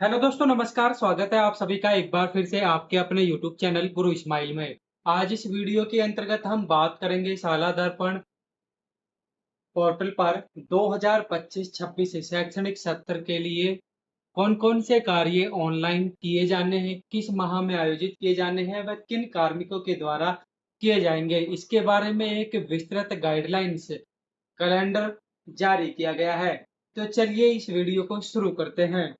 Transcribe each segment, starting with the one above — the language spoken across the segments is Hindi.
हेलो दोस्तों, नमस्कार। स्वागत है आप सभी का एक बार फिर से आपके अपने यूट्यूब चैनल गुरु इस्माइल में। आज इस वीडियो के अंतर्गत हम बात करेंगे शाला दर्पण पोर्टल पर 2025-26 शैक्षणिक सत्र के लिए कौन-कौन से कार्य ऑनलाइन किए जाने हैं, किस माह में आयोजित किए जाने हैं व किन कार्मिकों के द्वारा किए जाएंगे। इसके बारे में एक विस्तृत गाइडलाइंस कैलेंडर जारी किया गया है। तो चलिए इस वीडियो को शुरू करते हैं।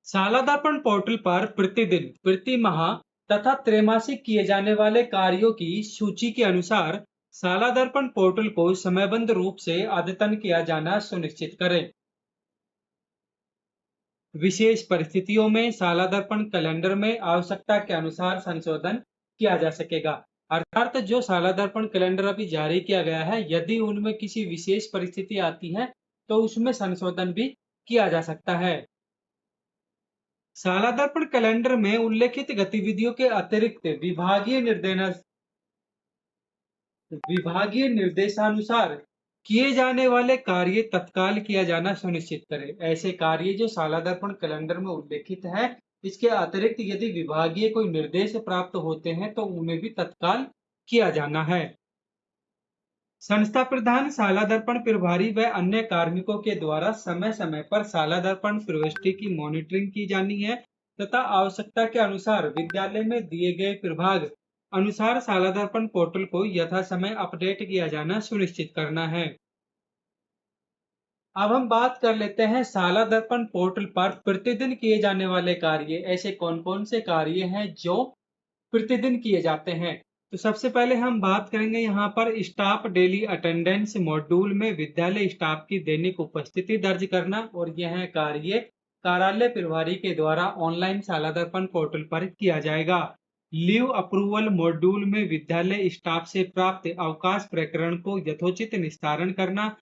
शाला दर्पण पोर्टल पर प्रतिदिन, प्रति माह तथा त्रैमासिक किए जाने वाले कार्यों की सूची के अनुसार शाला दर्पण पोर्टल को समयबद्ध रूप से अद्यतन किया जाना सुनिश्चित करें। विशेष परिस्थितियों में शाला दर्पण कैलेंडर में आवश्यकता के अनुसार संशोधन किया जा सकेगा। अर्थात जो शाला दर्पण कैलेंडर अभी जारी किया गया है, यदि उनमें किसी विशेष परिस्थिति आती है तो उसमें संशोधन भी किया जा सकता है। शाला दर्पण कैलेंडर में उल्लेखित गतिविधियों के अतिरिक्त विभागीय निर्देशानुसार किए जाने वाले कार्य तत्काल किया जाना सुनिश्चित करें। ऐसे कार्य जो शाला दर्पण कैलेंडर में उल्लेखित है, इसके अतिरिक्त यदि विभागीय कोई निर्देश प्राप्त होते हैं तो उन्हें भी तत्काल किया जाना है। संस्था प्रधान, शाला दर्पण प्रभारी व अन्य कार्मिकों के द्वारा समय समय पर शाला दर्पण प्रविष्टि की मॉनिटरिंग की जानी है तथा आवश्यकता के अनुसार विद्यालय में दिए गए प्रभाग अनुसार शाला दर्पण पोर्टल को यथा समय अपडेट किया जाना सुनिश्चित करना है। अब हम बात कर लेते हैं शाला दर्पण पोर्टल पर प्रतिदिन किए जाने वाले कार्य। ऐसे कौन कौन से कार्य हैं जो प्रतिदिन किए जाते हैं। तो सबसे पहले हम बात करेंगे यहाँ पर स्टाफ डेली अटेंडेंस मॉड्यूल में विद्यालय स्टाफ की दैनिक उपस्थिति दर्ज करना, और यह कार्य कार्यालय प्रभारी के द्वारा ऑनलाइन शाला दर्पण पोर्टल पर किया जाएगा। लीव अप्रूवल मॉड्यूल में विद्यालय स्टाफ से प्राप्त अवकाश प्रकरण को यथोचित निस्तारण करना,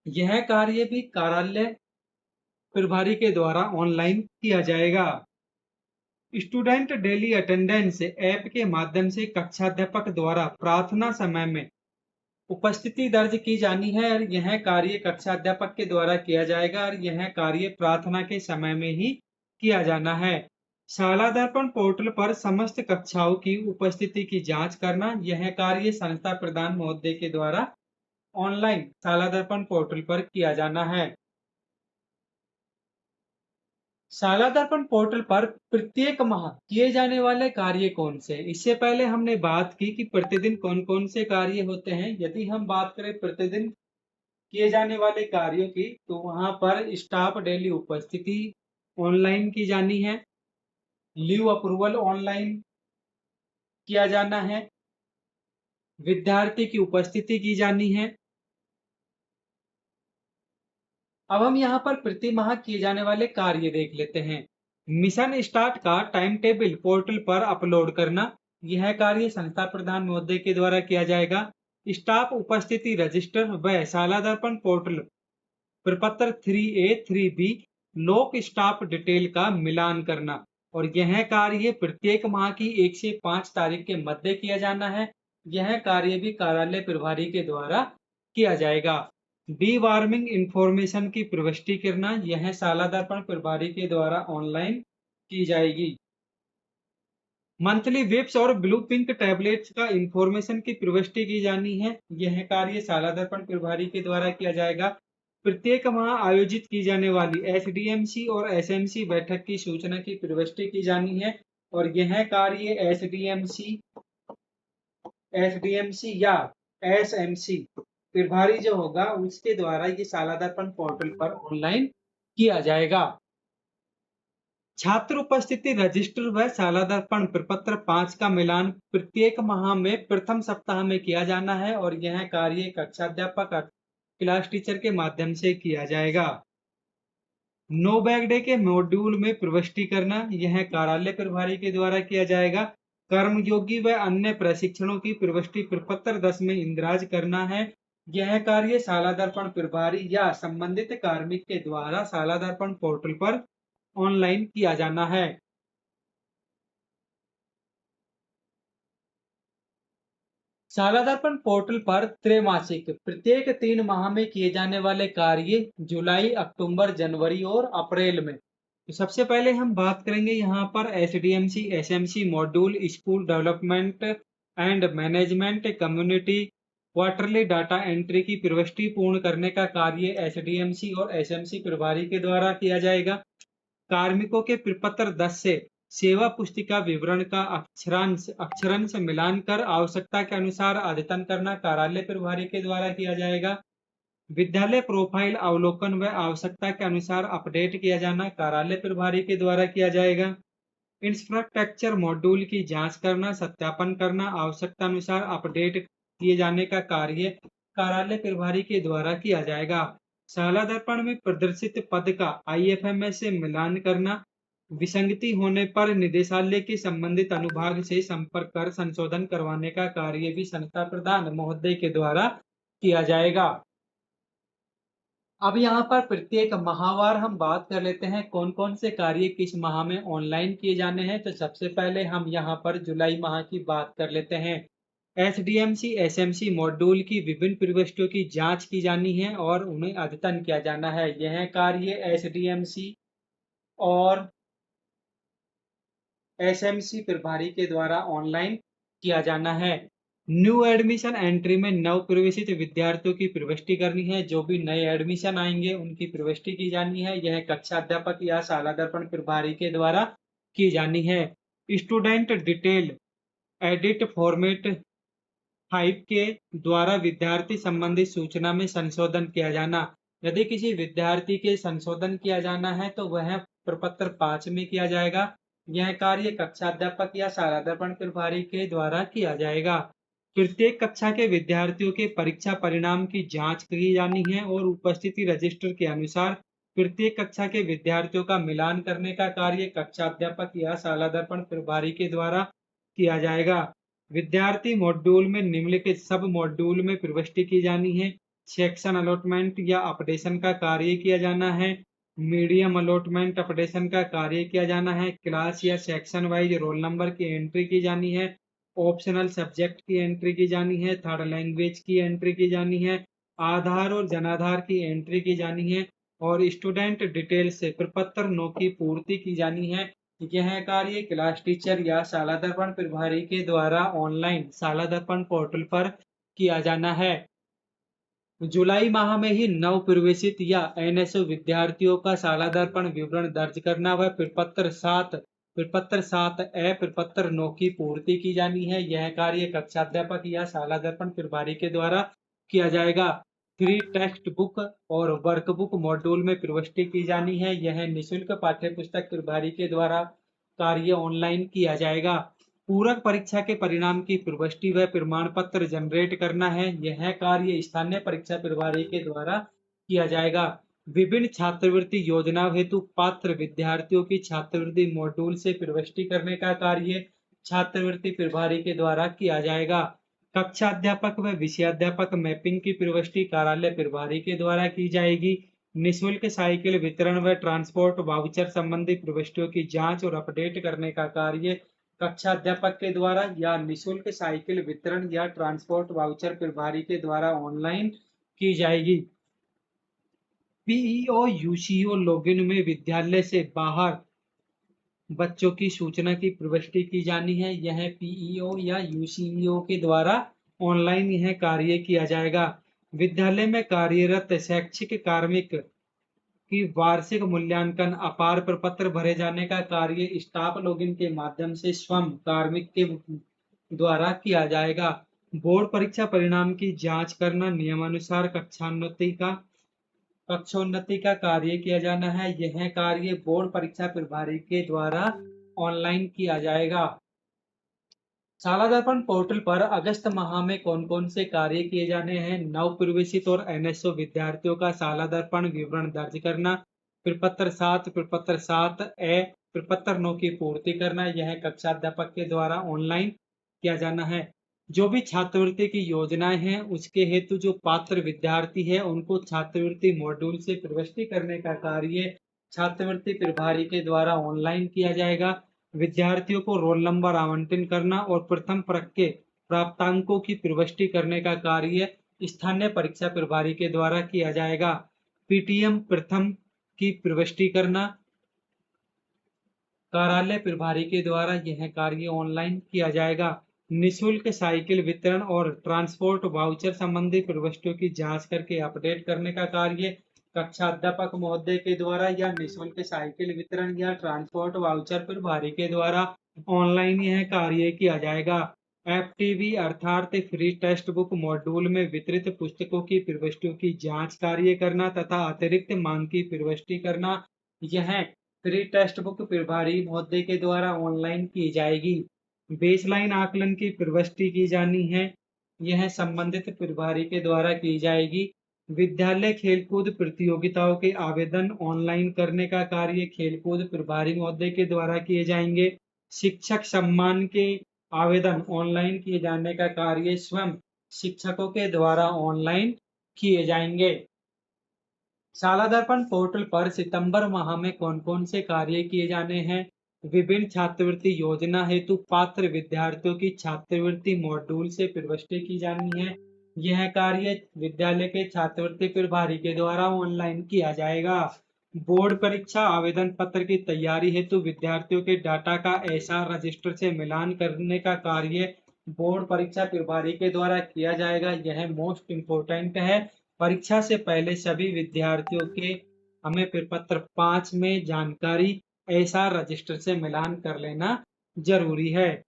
यह कार्य भी कार्यालय प्रभारी के द्वारा ऑनलाइन किया जाएगा। स्टूडेंट डेली अटेंडेंस ऐप के माध्यम से कक्षाध्यापक द्वारा प्रार्थना समय में उपस्थिति दर्ज की जानी है, और यह कार्य कक्षाध्यापक के द्वारा किया जाएगा और यह कार्य प्रार्थना के समय में ही किया जाना है। शाला दर्पण पोर्टल पर समस्त कक्षाओं की उपस्थिति की जांच करना, यह कार्य संस्था प्रधान महोदय के द्वारा ऑनलाइन शाला दर्पण पोर्टल पर किया जाना है। शाला दर्पण पोर्टल पर प्रत्येक माह किए जाने वाले कार्य कौन से। इससे पहले हमने बात की कि प्रतिदिन कौन कौन से कार्य होते हैं। यदि हम बात करें प्रतिदिन किए जाने वाले कार्यों की, तो वहां पर स्टाफ डेली उपस्थिति ऑनलाइन की जानी है, लीव अप्रूवल ऑनलाइन किया जाना है, विद्यार्थी की उपस्थिति की जानी है। अब हम यहाँ पर प्रति माह किए जाने वाले कार्य देख लेते हैं। मिशन स्टार्ट का टाइम टेबल पोर्टल पर अपलोड करना, यह कार्य संस्था प्रधान महोदय के द्वारा किया जाएगा। स्टाफ उपस्थिति रजिस्टर व शाला दर्पण पोर्टल प्रपत्र 3A 3B लोक स्टाफ डिटेल का मिलान करना, और यह कार्य प्रत्येक माह की 1 से 5 तारीख के मध्य किया जाना है। यह कार्य भी कार्यालय प्रभारी के द्वारा किया जाएगा। डी वार्मिंग इंफॉर्मेशन की प्रविष्टि करना, यह शाला दर्पण प्रभारी के द्वारा ऑनलाइन की जाएगी। मंथली विप्स और ब्लू पिंक टैबलेट्स का इंफॉर्मेशन की प्रविष्टि की जानी है, यह कार्य शाला दर्पण प्रभारी के द्वारा किया जाएगा। प्रत्येक माह आयोजित की जाने वाली एसडीएमसी और एसएमसी बैठक की सूचना की प्रविष्टि की जानी है, और यह कार्य एसडीएमसी एसडीएमसी या एसएमसी प्रभारी जो होगा उसके द्वारा ये शाला दर्पण पोर्टल पर ऑनलाइन किया जाएगा। छात्र उपस्थिति रजिस्टर व शाला दर्पण प्रपत्र 5 का मिलान प्रत्येक माह में प्रथम सप्ताह में किया जाना है, और यह कार्य कक्षाध्यापक क्लास टीचर के माध्यम से किया जाएगा। नो बैग डे के मॉड्यूल में प्रविष्टि करना, यह कार्यालय प्रभारी के द्वारा किया जाएगा। कर्मयोगी व अन्य प्रशिक्षणों की प्रविष्टि प्रपत्र 10 में इंदराज करना है, यह कार्य शाला दर्पण प्रभारी या संबंधित कार्मिक के द्वारा शाला दर्पण पोर्टल पर ऑनलाइन किया जाना है। सालादर्पण पोर्टल पर त्रैमासिक प्रत्येक 3 माह में किए जाने वाले कार्य जुलाई, अक्टूबर, जनवरी और अप्रैल में। तो सबसे पहले हम बात करेंगे यहाँ पर SDMC SMC module school development and management community quarterly data entry की प्रविष्टि पूर्ण करने का कार्य एसडीएमसी और एसएमसी प्रभारी के द्वारा किया जाएगा। कार्मिकों के प्रपत्र 10 से सेवा पुस्तिका विवरण का अक्षरांश मिलान कर आवश्यकता के अनुसार अद्यतन करना कार्यालय प्रभारी के द्वारा किया जाएगा। विद्यालय प्रोफाइल अवलोकन व आवश्यकता के अनुसार अपडेट किया जाना कार्यालय प्रभारी के द्वारा किया जाएगा। इंफ्रास्ट्रक्चर मॉड्यूल की जांच करना, सत्यापन करना, आवश्यकता अनुसार अपडेट किए जाने का कार्य कार्यालय प्रभारी के द्वारा किया जाएगा। सालादर्पण में प्रदर्शित पद का आईएफएमएस से मिलान करना, विसंगति होने पर निदेशालय के संबंधित अनुभाग से संपर्क कर संशोधन करवाने का कार्य भी संस्था प्रधान महोदय के द्वारा किया जाएगा। अब यहाँ पर प्रत्येक माहवार हम बात कर लेते हैं कौन कौन से कार्य किस माह में ऑनलाइन किए जाने हैं। तो सबसे पहले हम यहाँ पर जुलाई माह की बात कर लेते हैं। एसडीएमसी एसएमसी मॉड्यूल की विभिन्न प्रविष्टियों की जांच की जानी है और उन्हें अद्यतन किया जाना है। यह कार्य एसडीएमसी और एसएमसी प्रभारी के द्वारा ऑनलाइन किया जाना है। न्यू एडमिशन एंट्री में नव प्रवेशित विद्यार्थियों की प्रविष्टि करनी है। जो भी नए एडमिशन आएंगे उनकी प्रविष्टि की जानी है। यह कक्षा अध्यापक या सालादर्पण प्रभारी के द्वारा की जानी है। स्टूडेंट डिटेल एडिट फॉर्मेट 5 के द्वारा विद्यार्थी संबंधी सूचना में संशोधन किया जाना। यदि किसी विद्यार्थी के संशोधन किया जाना है तो वह प्रपत्र 5 में किया जाएगा। यह कार्य कक्षा अध्यापक या सालादर्पण प्रभारी के द्वारा किया जाएगा। प्रत्येक कक्षा के विद्यार्थियों के परीक्षा परिणाम की जांच की जानी है और उपस्थिति रजिस्टर के अनुसार प्रत्येक कक्षा के विद्यार्थियों का मिलान करने का कार्य कक्षा अध्यापक या सालादर्पण प्रभारी के द्वारा किया जाएगा। विद्यार्थी मॉड्यूल में निम्नलिखित सब मॉड्यूल में प्रविष्टि की जानी है। सेक्शन अलॉटमेंट या अपडेशन का कार्य किया जाना है। मीडियम अलॉटमेंट अपडेशन का कार्य किया जाना है। क्लास या सेक्शन वाइज रोल नंबर की एंट्री की जानी है। ऑप्शनल सब्जेक्ट की एंट्री की जानी है। थर्ड लैंग्वेज की एंट्री की जानी है। आधार और जनाधार की एंट्री की जानी है और स्टूडेंट डिटेल से प्रपत्र 9 की पूर्ति की जानी है। यह कार्य क्लास टीचर या सालादर्पण प्रभारी के द्वारा ऑनलाइन सालादर्पण पोर्टल पर किया जाना है। जुलाई माह में ही नव प्रवेशित या एनएसओ विद्यार्थियों का सालादर्पण विवरण दर्ज करना व प्रपत्र 7 ए प्रपत्र 9 की पूर्ति की जानी है। यह कार्य कक्षाध्यापक या सालादर्पण प्रभारी के द्वारा किया जाएगा। फ्री टेक्स्ट बुक और वर्कबुक मॉड्यूल में प्रविष्टि की जानी है। यह निःशुल्क पाठ्य पुस्तक प्रभारी के द्वारा कार्य ऑनलाइन किया जाएगा। पूरक परीक्षा के परिणाम की प्रविष्टि व प्रमाण पत्र जनरेट करना है। यह कार्य स्थानीय परीक्षा प्रभारी के द्वारा किया जाएगा। विभिन्न छात्रवृत्ति योजनाओं हेतु पात्र विद्यार्थियों की छात्रवृत्ति मॉड्यूल से प्रविष्टि करने का कार्य छात्रवृत्ति प्रभारी के द्वारा किया जाएगा। कक्षा अध्यापक व विषयाध्यापक मैपिंग की प्रविष्टि कार्यालय प्रभारी के द्वारा की जाएगी। निःशुल्क साइकिल वितरण व ट्रांसपोर्ट वाउचर संबंधी प्रविष्टियों की जांच और अपडेट करने का कार्य कक्षा अध्यापक के द्वारा या निःशुल्क साइकिल वितरण या ट्रांसपोर्ट वाउचर प्रभारी के द्वारा ऑनलाइन की जाएगी। पीईओ यूसीओ लॉगिन में विद्यालय से बाहर बच्चों की सूचना की प्रविष्टि की जानी है। यह पीईओ या यूसीईओ के द्वारा ऑनलाइन यह कार्य किया जाएगा। विद्यालय में कार्यरत शैक्षिक कार्मिक की वार्षिक मूल्यांकन अपार प्रपत्र भरे जाने का कार्य स्टाफ लॉगिन के माध्यम से स्वयं कार्मिक के द्वारा किया जाएगा। बोर्ड परीक्षा परिणाम की जांच करना, नियमानुसार कक्षोन्नति का कार्य किया जाना है। यह कार्य बोर्ड परीक्षा प्रभारी के द्वारा ऑनलाइन किया जाएगा। सालादर्पण पोर्टल पर अगस्त माह में कौन कौन से कार्य किए जाने हैं। नव प्रवेशित और एनएसओ विद्यार्थियों का सालादर्पण विवरण दर्ज करना, प्रपत्र 7 ए प्रपत्र 9 की पूर्ति करना। यह कक्षा अध्यापक के द्वारा ऑनलाइन किया जाना है। जो भी छात्रवृत्ति की योजनाएं हैं उसके हेतु जो पात्र विद्यार्थी है उनको छात्रवृत्ति मॉड्यूल से प्रविष्टि करने का कार्य छात्रवृत्ति प्रभारी के द्वारा ऑनलाइन किया जाएगा। विद्यार्थियों को रोल नंबर आवंटन करना और प्रथम परख के प्राप्तांकों की प्रविष्टि करने का कार्य स्थानीय परीक्षा प्रभारी के द्वारा किया जाएगा। पीटीएम प्रथम की प्रविष्टि करना कार्यालय प्रभारी के द्वारा यह कार्य ऑनलाइन किया जाएगा। निःशुल्क साइकिल वितरण और ट्रांसपोर्ट वाउचर संबंधी प्रविष्टियों की जांच करके अपडेट करने का कार्य कक्षा अध्यापक महोदय के द्वारा या निःशुल्क साइकिल वितरण या ट्रांसपोर्ट वाउचर प्रभारी के द्वारा ऑनलाइन यह कार्य किया जाएगा। एफटीबी अर्थात फ्री टेक्स्ट बुक मॉड्यूल में वितरित पुस्तकों की प्रविष्टियों की जांच कार्य करना तथा अतिरिक्त मांग की प्रविष्टि करना यह फ्री टेक्स्ट बुक प्रभारी महोदय के द्वारा ऑनलाइन की जाएगी। बेसलाइन आकलन की प्रविष्टि की जानी है, यह संबंधित प्रभारी के द्वारा की जाएगी। विद्यालय खेलकूद प्रतियोगिताओं के आवेदन ऑनलाइन करने का कार्य खेलकूद प्रभारी महोदय के द्वारा किए जाएंगे। शिक्षक सम्मान के आवेदन ऑनलाइन किए जाने का कार्य स्वयं शिक्षकों के द्वारा ऑनलाइन किए जाएंगे। शाला दर्पण पोर्टल पर सितंबर माह में कौन-कौन से कार्य किए जाने हैं? विभिन्न छात्रवृत्ति योजना हेतु पात्र विद्यार्थियों की छात्रवृत्ति मॉड्यूल से प्रविष्टि की जानी है। यह कार्य विद्यालय के छात्रवृत्ति प्रभारी के द्वारा ऑनलाइन किया जाएगा। बोर्ड परीक्षा आवेदन पत्र की तैयारी हेतु विद्यार्थियों के डाटा का एसआर रजिस्टर से मिलान करने का कार्य बोर्ड परीक्षा प्रभारी के द्वारा किया जाएगा। यह मोस्ट इम्पोर्टेंट है। परीक्षा से पहले सभी विद्यार्थियों के हमें प्रपत्र 5 में जानकारी एसआर रजिस्टर से मिलान कर लेना जरूरी है।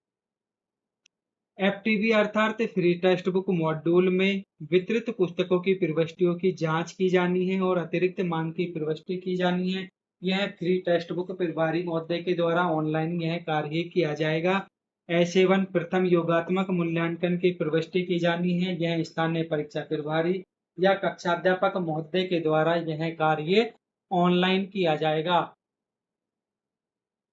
एफटीबी अर्थात फ्री टेक्स्ट बुक मॉड्यूल में वितरित पुस्तकों की प्रविष्टियों की जांच की जानी है और अतिरिक्त मांग की प्रविष्टि की जानी है। यह फ्री टेक्स्ट बुक प्रभारी महोदय के द्वारा ऑनलाइन यह कार्य किया जाएगा। S1 प्रथम योगात्मक मूल्यांकन की प्रविष्टि की जानी है। यह स्थानीय परीक्षा प्रभारी या कक्षाध्यापक महोदय के द्वारा यह कार्य ऑनलाइन किया जाएगा।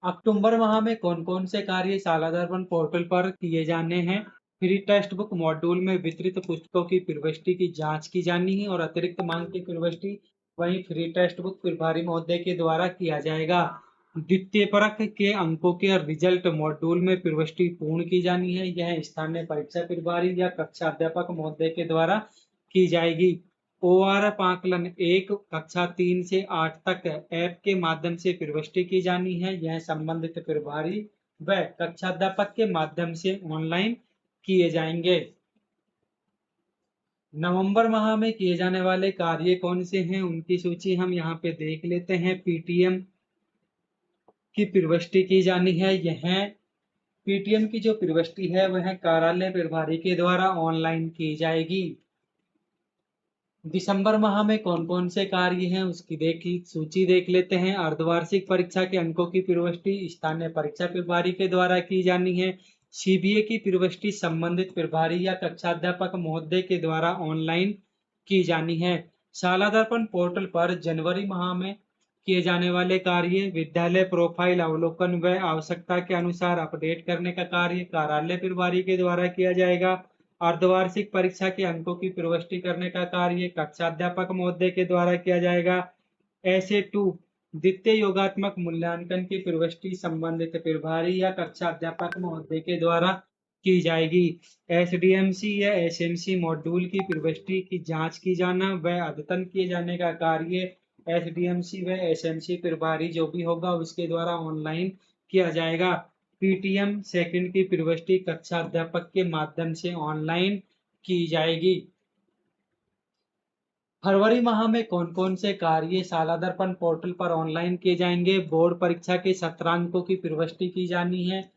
अक्टूबर माह में कौन-कौन से कार्य शाला दर्पण पोर्टल पर किए जाने हैं? फ्री टेक्स्ट बुक मॉड्यूल में वितरित पुस्तकों की प्रविष्टि की जांच की जानी है और अतिरिक्त मांग की प्रविष्टि वहीं फ्री टेक्स्ट बुक प्रभारी महोदय के द्वारा किया जाएगा। द्वितीय परख के अंकों के रिजल्ट मॉड्यूल में प्रविष्टि पूर्ण की जानी है। यह स्थानीय परीक्षा प्रभारी या कक्षा अध्यापक महोदय के द्वारा की जाएगी। ओआरएफ आकलन 1 कक्षा 3 से 8 तक ऐप के माध्यम से प्रविष्टि की जानी है। यह संबंधित प्रभारी व कक्षाध्यापक के माध्यम से ऑनलाइन किए जाएंगे। नवंबर माह में किए जाने वाले कार्य कौन से हैं, उनकी सूची हम यहाँ पे देख लेते हैं। पीटीएम की प्रविष्टि की जानी है। यह पीटीएम की जो प्रविष्टि है वह कार्यालय प्रभारी के द्वारा ऑनलाइन की जाएगी। दिसंबर माह में कौन-कौन से कार्य हैं उसकी सूची देख लेते हैं। अर्धवार्षिक परीक्षा के अंकों की प्रविष्टि स्थानीय परीक्षा प्रभारी के द्वारा की जानी है। सीबीए की प्रविष्टि संबंधित प्रभारी या कक्षाध्यापक महोदय के द्वारा ऑनलाइन की जानी है। शाला दर्पण पोर्टल पर जनवरी माह में किए जाने वाले कार्य विद्यालय प्रोफाइल अवलोकन व आवश्यकता के अनुसार अपडेट करने का कार्य कार्यालय प्रभारी के द्वारा किया जाएगा। अर्धवार्षिक परीक्षा के अंकों की प्रविष्टि करने का कार्य कक्षाध्यापक महोदय के द्वारा किया जाएगा। SA2 द्वितीय योगात्मक मूल्यांकन की प्रविष्टि संबंधित प्रभारी या कक्षाध्यापक महोदय के द्वारा की जाएगी। SDMC या SMC मॉड्यूल की प्रविष्टि की जांच की जाना व अद्यतन किए जाने का कार्य SDMC व SMC प्रभारी जो भी होगा उसके द्वारा ऑनलाइन किया जाएगा। पीटीएम सेकंड की प्रविष्टि कक्षा अध्यापक के माध्यम से ऑनलाइन की जाएगी। फरवरी माह में कौन-कौन से कार्य शाला दर्पण पोर्टल पर ऑनलाइन किए जाएंगे? बोर्ड परीक्षा के सत्रांकों की प्रविष्टि की जानी है।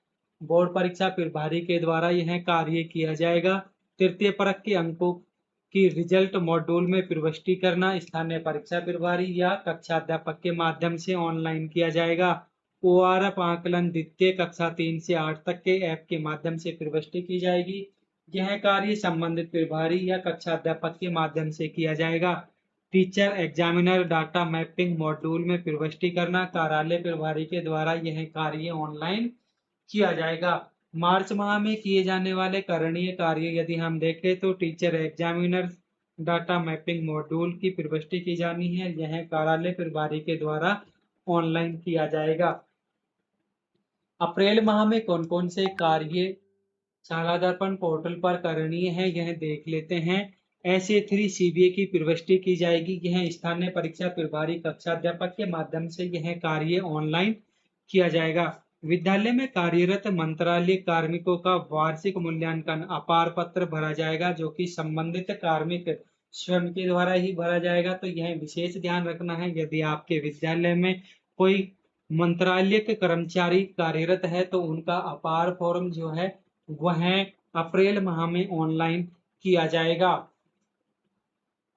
बोर्ड परीक्षा प्रभारी के द्वारा यह कार्य किया जाएगा। तृतीय परख के अंकों की रिजल्ट मॉड्यूल में प्रविष्टि करना स्थानीय परीक्षा प्रभारी या कक्षाध्यापक के माध्यम से ऑनलाइन किया जाएगा। ओआरएफ आकलन द्वितीय कक्षा 3 से 8 तक के ऐप के माध्यम से प्रविष्टि की जाएगी। यह कार्य संबंधित प्रभारी या कक्षाध्यापक के माध्यम से किया जाएगा। Teacher examiner data mapping module में प्रविष्टि करना कार्यालय प्रभारी के द्वारा यह कार्य ऑनलाइन किया जाएगा। मार्च माह में किए जाने वाले करणीय कार्य यदि हम देखें तो teacher examiner data mapping module की प्रविष्टि की जानी है। यह कार्यालय प्रभारी के द्वारा ऑनलाइन किया जाएगा। अप्रैल माह में कौन-कौन से कार्य शाला दर्पण पोर्टल पर करणीय है यह देख लेते हैं। SA3 CBA की प्रविष्टि की जाएगी। यह स्थानीय परीक्षा प्रभारी कक्षाध्यापक के माध्यम से यह कार्य ऑनलाइन किया जाएगा। विद्यालय में कार्यरत मंत्रालय कार्मिकों का वार्षिक मूल्यांकन अपार पत्र भरा जाएगा, जो कि संबंधित कार्मिक स्वयं के द्वारा ही भरा जाएगा। तो यह विशेष ध्यान रखना है, यदि आपके विद्यालय में कोई मंत्रालय के कर्मचारी कार्यरत है तो उनका अपार फॉर्म जो है वह अप्रैल माह में ऑनलाइन किया जाएगा।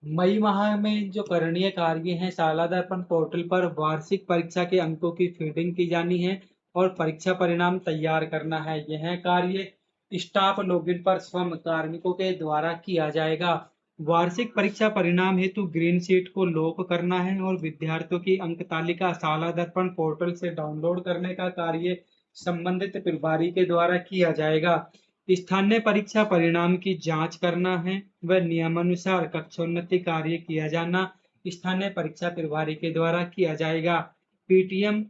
मई माह में जो करणीय कार्य है, शाला दर्पण पोर्टल पर वार्षिक परीक्षा के अंकों की फीडिंग की जानी है और परीक्षा परिणाम तैयार करना है। यह कार्य स्टाफ लॉगिन पर स्वयं कार्मिकों के द्वारा किया जाएगा। वार्षिक परीक्षा परिणाम हेतु ग्रीन शीट को लॉक करना है और विद्यार्थियों की अंक तालिका शाला दर्पण पोर्टल से डाउनलोड करने का कार्य संबंधित प्रभारी के द्वारा किया जाएगा। स्थानीय परीक्षा परिणाम की जांच करना है व नियमानुसार कक्षोन्नति कार्य किया जाना स्थानीय परीक्षा प्रभारी के द्वारा किया जाएगा। PTM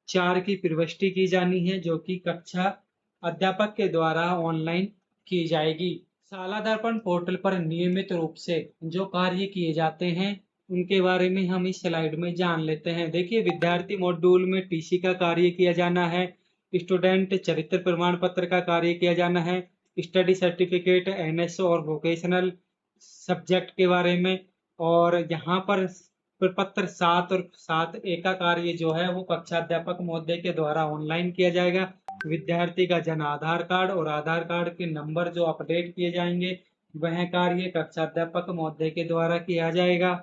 4 की प्रविष्टि की जानी है, जो कि कक्षा अध्यापक के द्वारा ऑनलाइन की जाएगी। शाला दर्पण पोर्टल पर नियमित रूप से जो कार्य किए जाते हैं उनके बारे में हम इस स्लाइड में जान लेते हैं। देखिए, विद्यार्थी मॉड्यूल में TC का कार्य किया जाना है, स्टूडेंट चरित्र प्रमाण पत्र का कार्य किया जाना है, स्टडी सर्टिफिकेट NSO और वोकेशनल सब्जेक्ट के बारे में, और यहाँ पर प्रपत्र 7 और 7A का कार्य जो है वो कक्षाध्यापक महोदय के द्वारा ऑनलाइन किया जाएगा। विद्यार्थी का जन आधार कार्ड और आधार कार्ड के नंबर जो अपडेट किए जाएंगे वह कार्य कक्षाध्यापक महोदय के द्वारा किया जाएगा।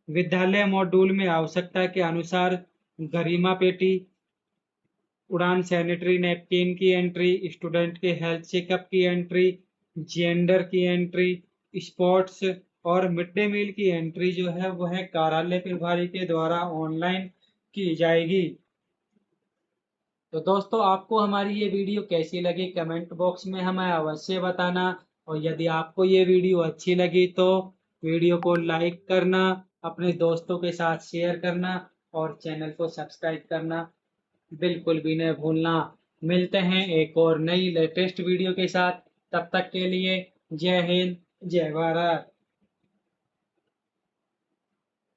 विद्यालय मॉड्यूल में आवश्यकता के अनुसार गरिमा पेटी, उड़ान सैनिटरी नैपकिन की एंट्री, स्टूडेंट के हेल्थ चेकअप की एंट्री, जेंडर की एंट्री, स्पोर्ट्स और मिड डे मील की एंट्री जो है वह कार्यालय प्रभारी के द्वारा ऑनलाइन की जाएगी। तो दोस्तों, आपको हमारी ये वीडियो कैसी लगी कमेंट बॉक्स में हमें अवश्य बताना, और यदि आपको ये वीडियो अच्छी लगी तो वीडियो को लाइक करना, अपने दोस्तों के साथ शेयर करना और चैनल को सब्सक्राइब करना बिल्कुल भी नहीं भूलना। मिलते हैं एक और नई लेटेस्ट वीडियो के साथ, तब तक के लिए जय हिंद, जय भारत।